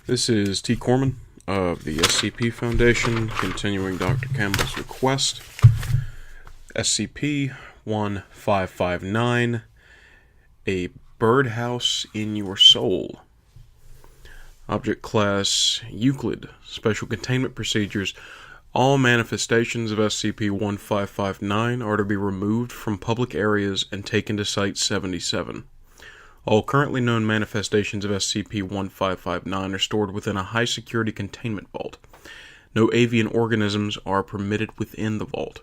This is T. Corman of the SCP Foundation, continuing Dr. Campbell's request. SCP-1559, A Birdhouse in Your Soul. Object Class Euclid. Special Containment Procedures. All manifestations of SCP-1559 are to be removed from public areas and taken to Site-77. All currently known manifestations of SCP-1559 are stored within a high-security containment vault. No avian organisms are permitted within the vault.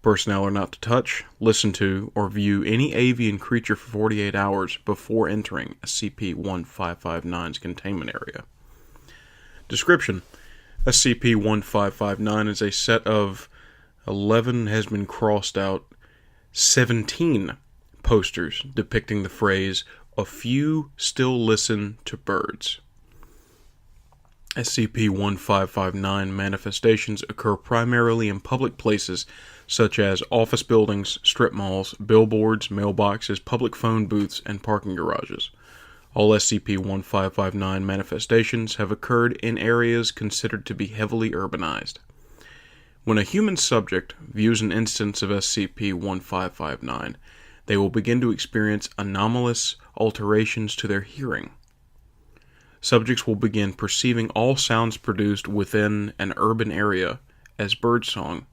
Personnel are not to touch, listen to, or view any avian creature for 48 hours before entering SCP-1559's containment area. Description: SCP-1559 is a set of 11 has been crossed out 17 posters depicting the phrase, "A few still listen to birds." SCP-1559 manifestations occur primarily in public places such as office buildings, strip malls, billboards, mailboxes, public phone booths, and parking garages. All SCP-1559 manifestations have occurred in areas considered to be heavily urbanized. When a human subject views an instance of SCP-1559, they will begin to experience anomalous alterations to their hearing. Subjects will begin perceiving all sounds produced within an urban area as birdsong.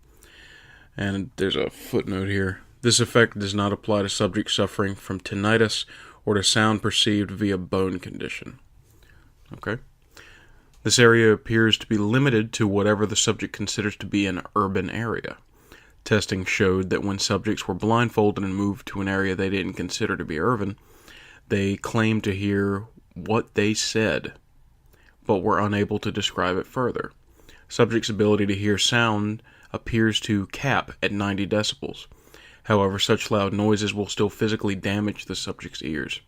And there's a footnote here. This effect does not apply to subjects suffering from tinnitus or to sound perceived via bone condition. Okay. This area appears to be limited to whatever the subject considers to be an urban area. Testing showed that when subjects were blindfolded and moved to an area they didn't consider to be urban, they claimed to hear what they said, but were unable to describe it further. Subjects' ability to hear sound appears to cap at 90 decibels. However, such loud noises will still physically damage the subject's ears.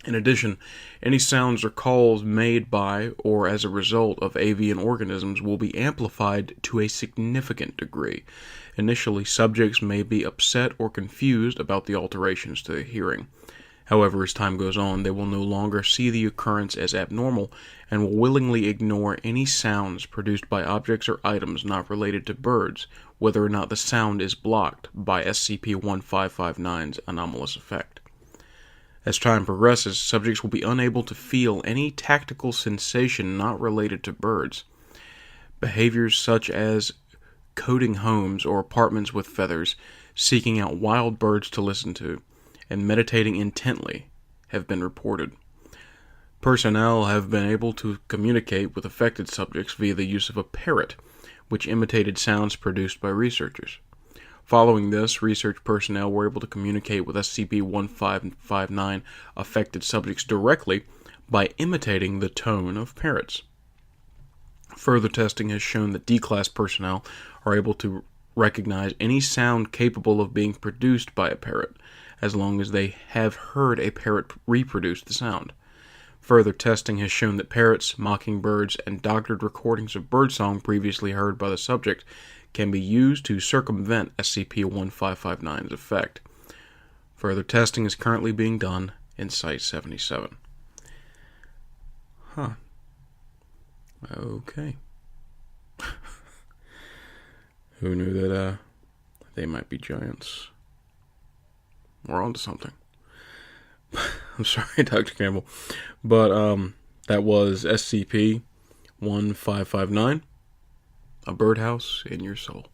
In addition, any sounds or calls made by or as a result of avian organisms will be amplified to a significant degree. Initially, subjects may be upset or confused about the alterations to their hearing. However, as time goes on, they will no longer see the occurrence as abnormal and will willingly ignore any sounds produced by objects or items not related to birds, whether or not the sound is blocked by SCP-1559's anomalous effect. As time progresses, subjects will be unable to feel any tactile sensation not related to birds. Behaviors such as coating homes or apartments with feathers, seeking out wild birds to listen to, and meditating intently have been reported. Personnel have been able to communicate with affected subjects via the use of a parrot, which imitated sounds produced by researchers. Following this, research personnel were able to communicate with SCP-1559 affected subjects directly by imitating the tone of parrots. Further testing has shown that D-Class personnel are able to recognize any sound capable of being produced by a parrot, as long as they have heard a parrot reproduce the sound. Further testing has shown that parrots, mockingbirds, and doctored recordings of birdsong previously heard by the subject can be used to circumvent SCP-1559's effect. Further testing is currently being done in Site-77. Huh. Okay. Who knew that they might be giants? We're on to something. I'm sorry, Dr. Campbell. But that was SCP-1559, A Birdhouse in Your Soul.